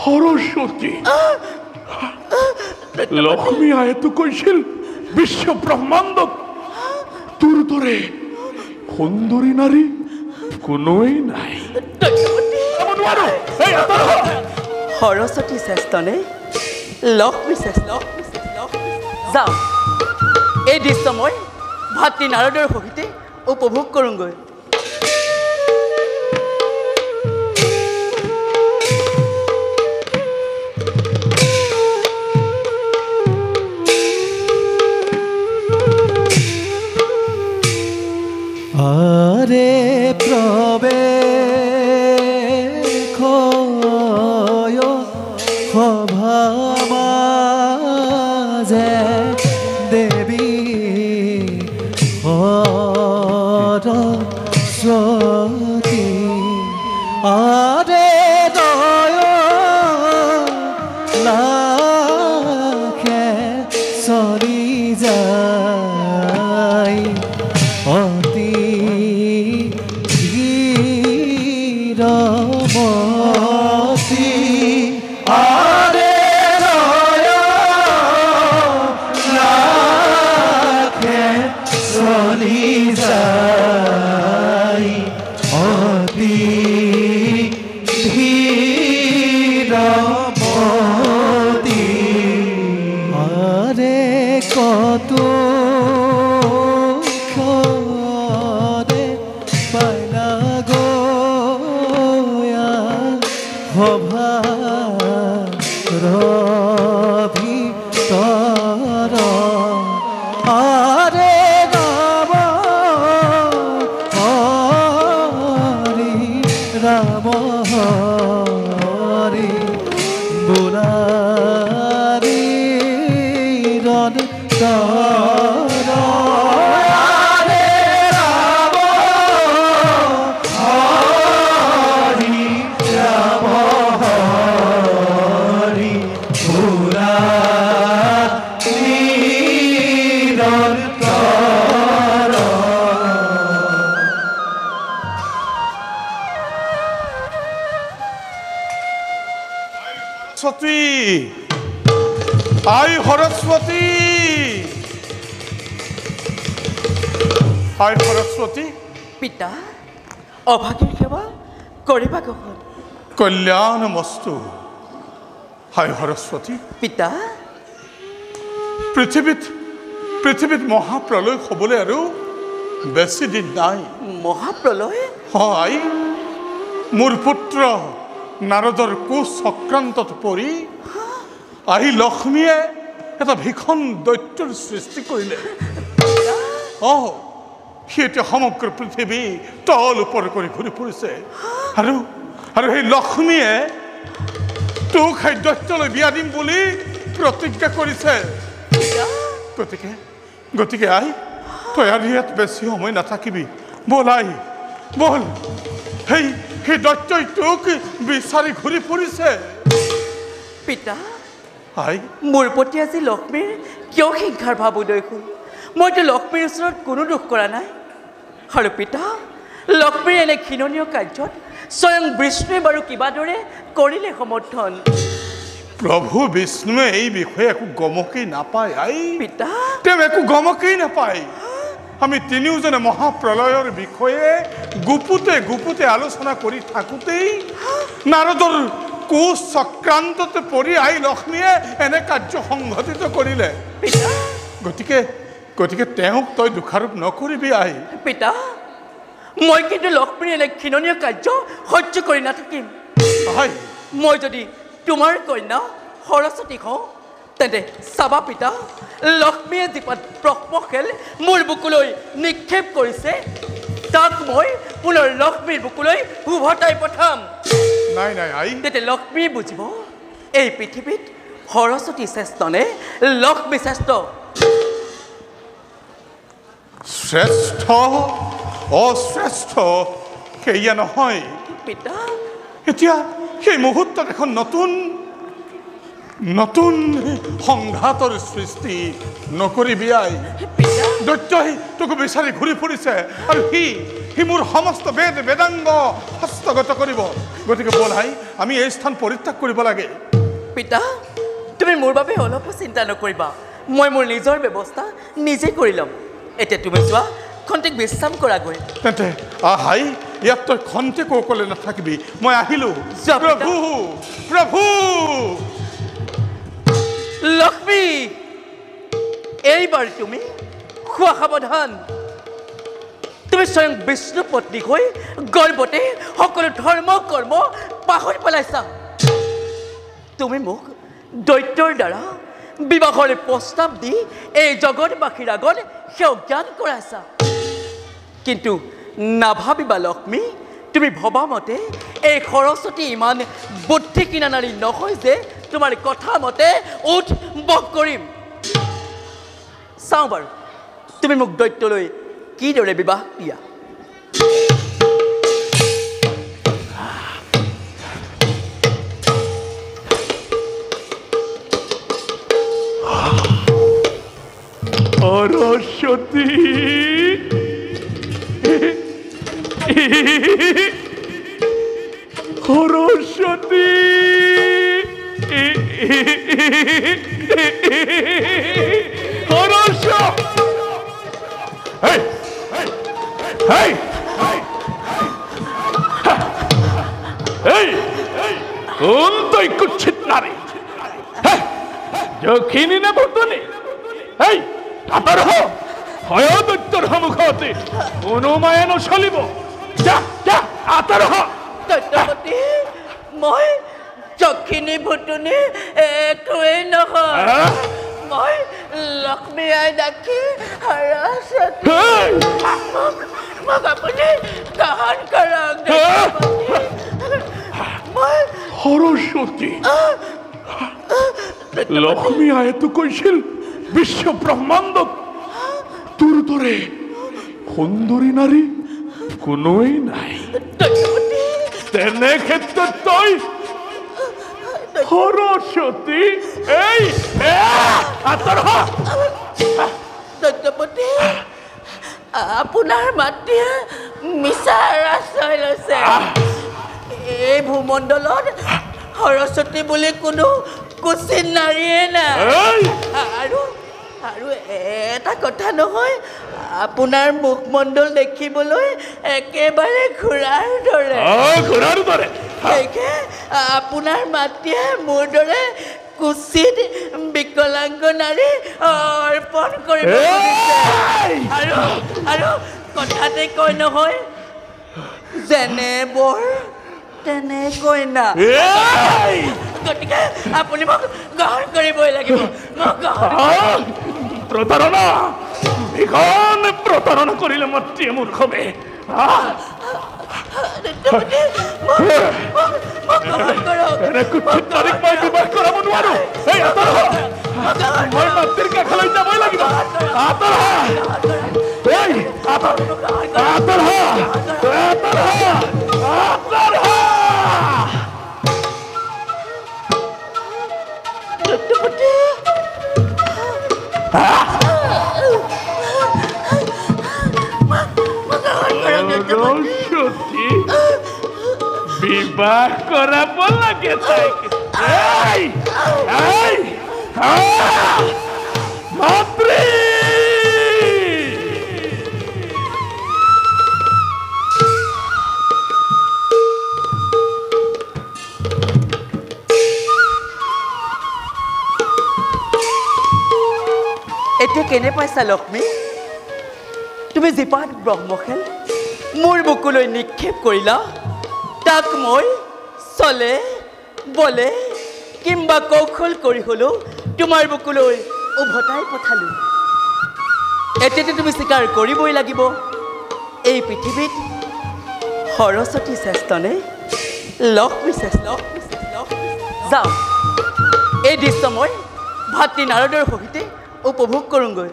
সৰস্বতী লক্ষ্মী আয়েতো কৈছিল বিশ্ব ব্ৰহ্মাণ্ডত তোৰ দৰে সুন্দৰী নাৰী কোনোৱেই নাই। সৰস্বতী শ্ৰেষ্ঠনে লক্ষ্মী শ্ৰেষ্ঠ। যাওঁ এই দৃশ্য মই ভাতৃ নাৰদৰ সহিতে উপভোগ কৰোঁগৈ। আৰে প্ৰবেশ সভামাজে দেবী সৰস্বতী আৰে দয় লাখে চলি যায় অতি ধীৰমতী আৰে দয় লাখে চলি যায় অতি ধীৰমতী আৰে কত সৰস্বতী পিতা অভাগীৰ সেৱা কৰিবা কখন কল্যাণ মস্তু। হায় সৰস্বতী পিতা পৃথিৱীত মহাপ্ৰলয় হ'বলৈ আৰু বেছি দিন নাই। মহাপ্ৰলয়? হয়, মোৰ পুত্ৰ নাৰদৰ কুচক্ৰান্তত পৰি আহি লক্ষ্মীয়ে এটা ভীষণ দৈত্যৰ সৃষ্টি কৰিলে। সি এতিয়া সমগ্ৰ পৃথিৱী তল ওপৰ কৰি ঘূৰি ফুৰিছে আৰু সেই লক্ষ্মীয়ে তোক সেই দৈত্যলৈ বিয়া দিম বুলি প্ৰতিজ্ঞা কৰিছে। গতিকে আই তই আৰু ইয়াত বেছি সময় নাথাকিবি। বল আই বল, সেই দৈত্যই তোক বিচাৰি ঘূৰি ফুৰিছে। পিতা আই মোৰ প্ৰতি আজি লক্ষ্মীৰ কিয় হিংসাৰ ভাৱ উদয় হ'ল? মইতো লক্ষ্মীৰ ওচৰত কোনো দুখ কৰা নাই। আৰু পিতা লক্ষ্মীৰ এনে ঘৃণনীয় কাৰ্যত স্বয়ং বিষ্ণুৱে বাৰু কিবা দৰে কৰিলে সমৰ্থন। প্ৰভু বিষ্ণুৱে এই বিষয়ে একো গমকেই নাপায়। আই পিতা তেওঁ একো গমকেই নাপায়। আমি তিনিওজনে মহাপ্ৰলয়ৰ বিষয়ে গুপুতে আলোচনা কৰি থাকোঁতেই নাৰদৰ কুচক্ৰান্ততে পৰি আই লক্ষ্মীয়ে এনে কাৰ্য সংঘটিত কৰিলে। গতিকে তেওঁক তই দোষাৰোপ নকৰিবি। আই পিতা মই কিন্তু লক্ষ্মীৰ এনে ঘৃণনীয় কাৰ্য সহ্য কৰি নাথাকিম। মই যদি তোমাৰ কন্যা সৰস্বতী হওঁ তেন্তে চাবা পিতা, লক্ষ্মীয়ে যিপাত ব্ৰহ্মশাল মোৰ বুকুলৈ নিক্ষেপ কৰিছে তাক মই পুনৰ লক্ষ্মীৰ বুকুলৈ উভতাই পঠাম। নাই আই তেতিয়া লক্ষ্মী বুজিব এই পৃথিৱীত সৰস্বতী শ্ৰেষ্ঠ নে লক্ষ্মী শ্ৰেষ্ঠ। শ্ৰেষ্ঠ অশ্ৰেষ্ঠ সেয়া নহয় পিতা। এতিয়া সেই মুহূৰ্তত এখন নতুন নতুন সংঘাতৰ সৃষ্টি নকৰিবি আই দৈত্যই তোক বিচাৰি ঘূৰি ফুৰিছে আৰু সি মোৰ সমস্ত বেদাংগ হস্তগত কৰিব গতিকে বল আই আমি এই স্থান পৰিত্যাগ কৰিব লাগে পিতা তুমি মোৰ বাবে অলপো চিন্তা নকৰিবা মই মোৰ নিজৰ ব্যৱস্থা নিজে কৰি ল'ম এতিয়া তুমি যোৱা খন্তেক বিশ্ৰাম কৰাগৈ তেন্তে আহাই ইয়াত তই খন্তেক অকলে নাথাকিবি মই আহিলোঁ প্ৰভু প্ৰভু লক্ষ্মী এইবাৰ তুমি খোৱা সাৱধান তুমি স্বয়ং বিষ্ণু পত্নী হৈ গৰ্বতে সকলো ধৰ্ম কৰ্ম পাহৰি পেলাইছা তুমি মোক দৈত্যৰ দ্বাৰা বিবাহৰ প্ৰস্তাৱ দি এই জগতবাসীৰ আগত সেৱা জ্ঞান কৰাইছা কিন্তু নাভাবিবা লক্ষ্মী তুমি ভবা মতে এই সৰস্বতী ইমান বুদ্ধি কিনা নাৰী নহয় যে তোমাৰ কথা মতে উঠ বহ কৰিম চাওঁ বাৰু তুমি মোক দৈত্যলৈ কিদৰে বিবাহ দিয়া সরস্বতী সরস্বতী কোন তুই কুচ্ছিত নারী যখিনি না ভূতনি এই আতর হয় দৈত্যর সন্মুখতে কোনো মায়ে নচলিব যা যা আতর দৈত্যপতি মই যখিনি ভূতনি একোৱেই নহয় মই লক্ষ্মী আই ডাকি সৰস্বতী মোক আপুনি গ্ৰহণ কৰক মই সৰস্বতী লক্ষ্মী আয়েতো কৈছিল বিশ্ব ব্ৰহ্মাণ্ডত তোৰ দৰে সুন্দৰী নাৰী কোনোৱেই নাই তেনে ক্ষেত্ৰত তই সৰস্বতী এই আতৰ দৈত্যপতি আপোনাৰ মাতৃয়ে মিছাৰ আশ্ৰয় লৈছে এই ভূমণ্ডলত সৰস্বতী বুলি কোনো কুচিত নাৰীয়ে নাই আৰু এটা কথা নহয় আপোনাৰ মুখমণ্ডল দেখিবলৈ একেবাৰে ঘোঁৰাৰ দৰে সেইকে আপোনাৰ মাতৃয়ে মোৰ দৰে কুচিত বিকলাংগ নাৰী অৰ্পণ কৰিব আৰু কথাতে কয় নহয় যেনে বৰ তেনে কইনা গতিকে আপুনি মোক গ্ৰহণ কৰিবই লাগিব প্ৰতাৰণা ভীষণ প্ৰতাৰণা কৰিলে মাতৃয়ে মোৰ খবে এনে কুচ্ছিত নাৰীক মই বিবাহ কৰাব নোৱাৰো এই আতৰ মই মাতৃৰ কাষলৈ যাবই লাগিব আতৰ এই আতৰ আতৰ আতৰ আতৰ সৰস্বতী বিবাহ কৰাব লাগে তাইকে মাতৃ এতিয়া কেনে পাইছা লক্ষ্মী তুমি জীপাত ব্ৰহ্মখেল মোৰ বুকুলৈ নিক্ষেপ কৰিলা তাক মই চলে বলে কিম্বা কৌশল কৰি হ'লেও তোমাৰ বুকুলৈ উভতাই পঠালোঁ এতিয়াতো তুমি স্বীকাৰ কৰিবই লাগিব এই পৃথিৱীত সৰস্বতী শ্ৰেষ্ঠনে লক্ষ্মী শ্ৰেষ্ঠ যাওঁ এই দৃশ্য মই ভাতৃ নাৰদৰ সহিতে উপভোগ কৰোঁগৈ